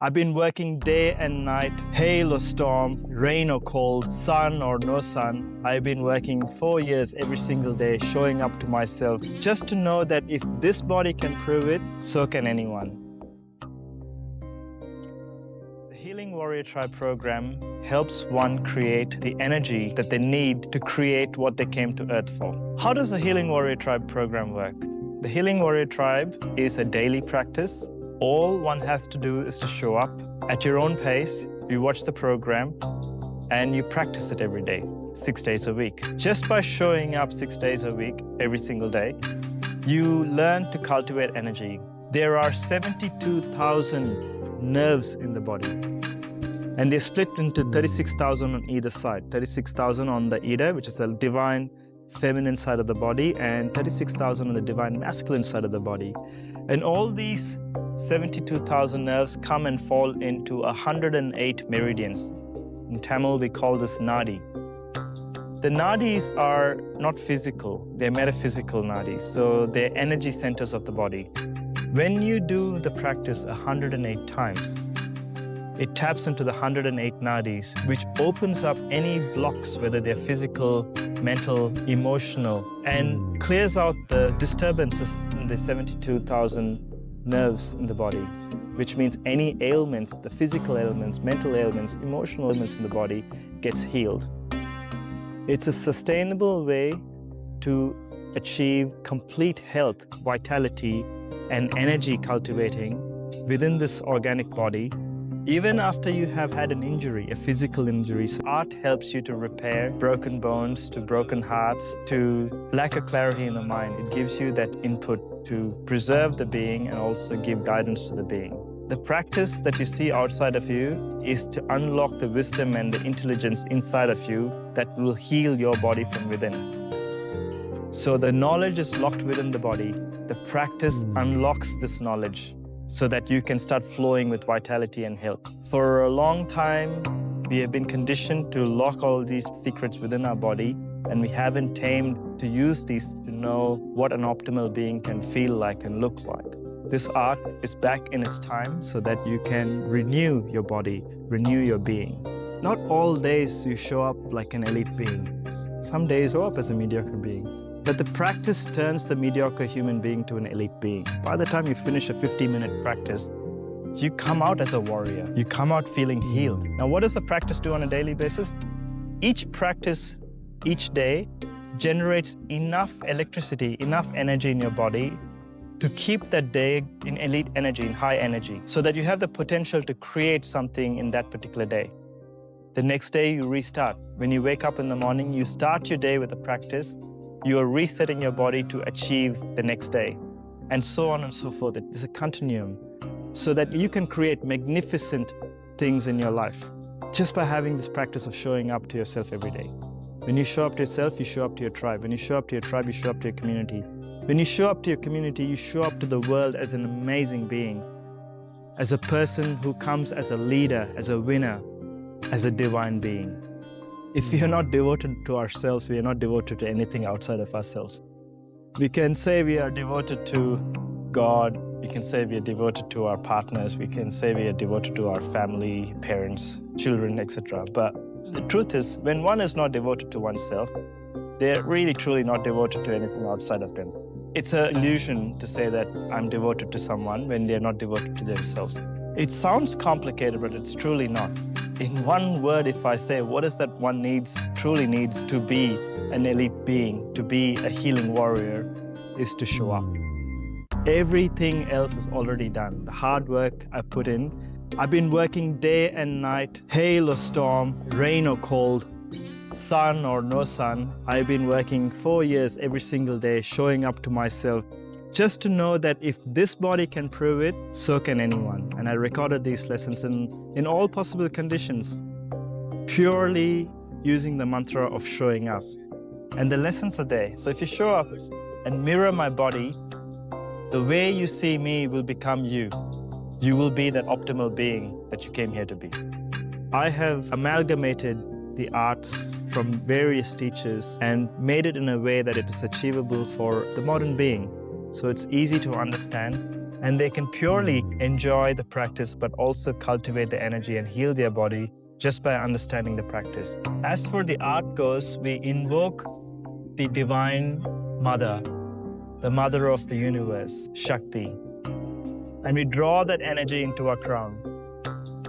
I've been working day and night, hail or storm, rain or cold, sun or no sun. I've been working 4 years every single day, showing up to myself, just to know that if this body can prove it, so can anyone. The Healing Warrior Tribe program helps one create the energy that they need to create what they came to Earth for. How does the Healing Warrior Tribe program work? The Healing Warrior Tribe is a daily practice. All one has to do is to show up at your own pace. You watch the program and you practice it every day, 6 days a week. Just by showing up 6 days a week, every single day, you learn to cultivate energy. There are 72,000 nerves in the body, and they're split into 36,000 on either side. 36,000 on the Ida, which is a divine feminine side of the body, and 36,000 on the divine masculine side of the body. And all these 72,000 nerves come and fall into 108 meridians. In Tamil, we call this nadi. The nadis are not physical, they're metaphysical nadis, so they're energy centers of the body. When you do the practice 108 times, it taps into the 108 nadis, which opens up any blocks, whether they're physical, mental, emotional, and clears out the disturbances in the 72,000 nerves in the body, which means any ailments, the physical ailments, mental ailments, emotional ailments in the body gets healed. It's a sustainable way to achieve complete health, vitality, and energy cultivating within this organic body. Even after you have had an injury, a physical injury, art helps you to repair broken bones, to broken hearts, to lack of clarity in the mind. It gives you that input to preserve the being and also give guidance to the being. The practice that you see outside of you is to unlock the wisdom and the intelligence inside of you that will heal your body from within. So the knowledge is locked within the body. The practice unlocks this knowledge so that you can start flowing with vitality and health. For a long time, we have been conditioned to lock all these secrets within our body, and we haven't tamed to use these to know what an optimal being can feel like and look like. This art is back in its time so that you can renew your body, renew your being. Not all days you show up like an elite being. Some days you show up as a mediocre being. But the practice turns the mediocre human being to an elite being. By the time you finish a 50-minute practice, you come out as a warrior. You come out feeling healed. Now, what does the practice do on a daily basis? Each practice, each day, generates enough electricity, enough energy in your body to keep that day in elite energy, in high energy, so that you have the potential to create something in that particular day. The next day, you restart. When you wake up in the morning, you start your day with a practice. You are resetting your body to achieve the next day, and so on and so forth. It's a continuum so that you can create magnificent things in your life just by having this practice of showing up to yourself every day. When you show up to yourself, you show up to your tribe. When you show up to your tribe, you show up to your community. When you show up to your community, you show up to the world as an amazing being, as a person who comes as a leader, as a winner, as a divine being. If we are not devoted to ourselves, we are not devoted to anything outside of ourselves. We can say we are devoted to God, we can say we are devoted to our partners, we can say we are devoted to our family, parents, children, etc. But the truth is, when one is not devoted to oneself, they're really truly not devoted to anything outside of them. It's an illusion to say that I'm devoted to someone when they're not devoted to themselves. It sounds complicated, but it's truly not. In one word, if I say, what is that one truly needs to be an elite being, to be a healing warrior, is to show up. Everything else is already done. The hard work I put in. I've been working day and night, hail or storm, rain or cold, sun or no sun. I've been working 4 years every single day, showing up to myself, just to know that if this body can prove it, so can anyone. And I recorded these lessons in all possible conditions, purely using the mantra of showing up. And the lessons are there. So if you show up and mirror my body, the way you see me will become you. You will be that optimal being that you came here to be. I have amalgamated the arts from various teachers and made it in a way that it is achievable for the modern being. So it's easy to understand, And they can purely enjoy the practice, but also cultivate the energy and heal their body just by understanding the practice. As for the art goes, we invoke the Divine Mother, the Mother of the Universe, Shakti. And we draw that energy into our crown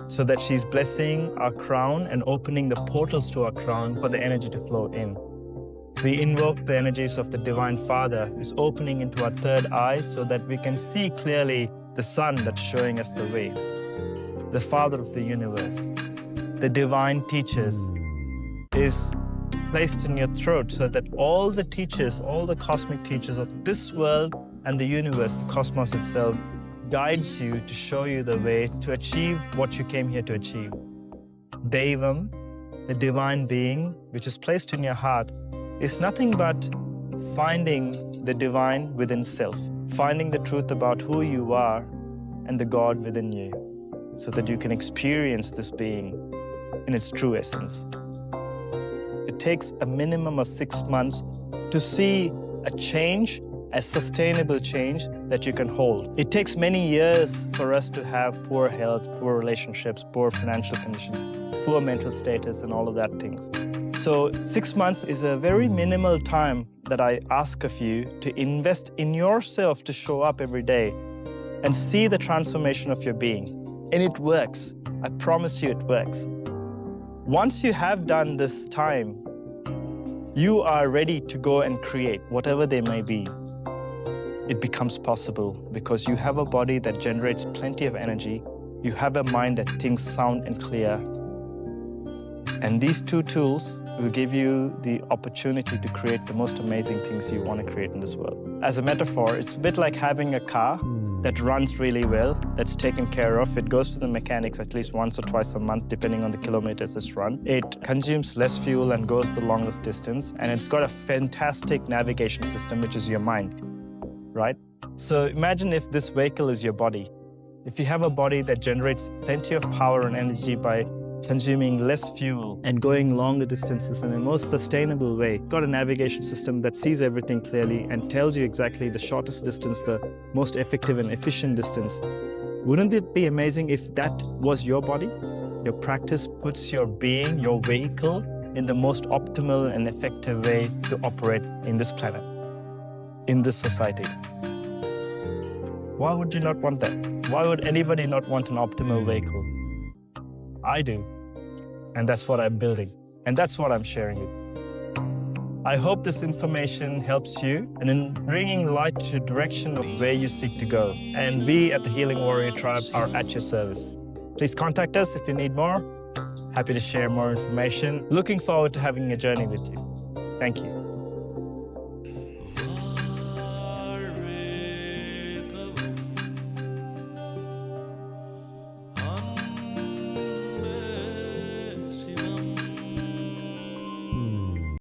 so that she's blessing our crown and opening the portals to our crown for the energy to flow in. We invoke the energies of the Divine Father, who's opening into our third eye so that we can see clearly the sun that's showing us the way. The Father of the universe, the Divine Teachers, is placed in your throat so that all the teachers, all the cosmic teachers of this world and the universe, the cosmos itself, guides you to show you the way to achieve what you came here to achieve. Devam, the divine being, which is placed in your heart, is nothing but finding the divine within self, finding the truth about who you are and the God within you, so that you can experience this being in its true essence. It takes a minimum of 6 months to see a change, a sustainable change that you can hold. It takes many years for us to have poor health, poor relationships, poor financial conditions, poor mental status, and all of that things. So 6 months is a very minimal time that I ask of you to invest in yourself to show up every day and see the transformation of your being. And it works. I promise you it works. Once you have done this time, you are ready to go and create whatever they may be. It becomes possible because you have a body that generates plenty of energy. You have a mind that thinks sound and clear. And these two tools will give you the opportunity to create the most amazing things you want to create in this world. As a metaphor, it's a bit like having a car that runs really well, that's taken care of. It goes to the mechanics at least once or twice a month, depending on the kilometers it's run. It consumes less fuel and goes the longest distance. And it's got a fantastic navigation system, which is your mind, right? So imagine if this vehicle is your body. If you have a body that generates plenty of power and energy by consuming less fuel and going longer distances in a most sustainable way. Got a navigation system that sees everything clearly and tells you exactly the shortest distance, the most effective and efficient distance. Wouldn't it be amazing if that was your body? Your practice puts your being, your vehicle, in the most optimal and effective way to operate in this planet, in this society. Why would you not want that? Why would anybody not want an optimal vehicle? I do, and that's what I'm building, and that's what I'm sharing with you. I hope this information helps you and in bringing light to the direction of where you seek to go. And we at the Healing Warrior Tribe are at your service. Please contact us if you need more. Happy to share more information. Looking forward to having a journey with you. Thank you.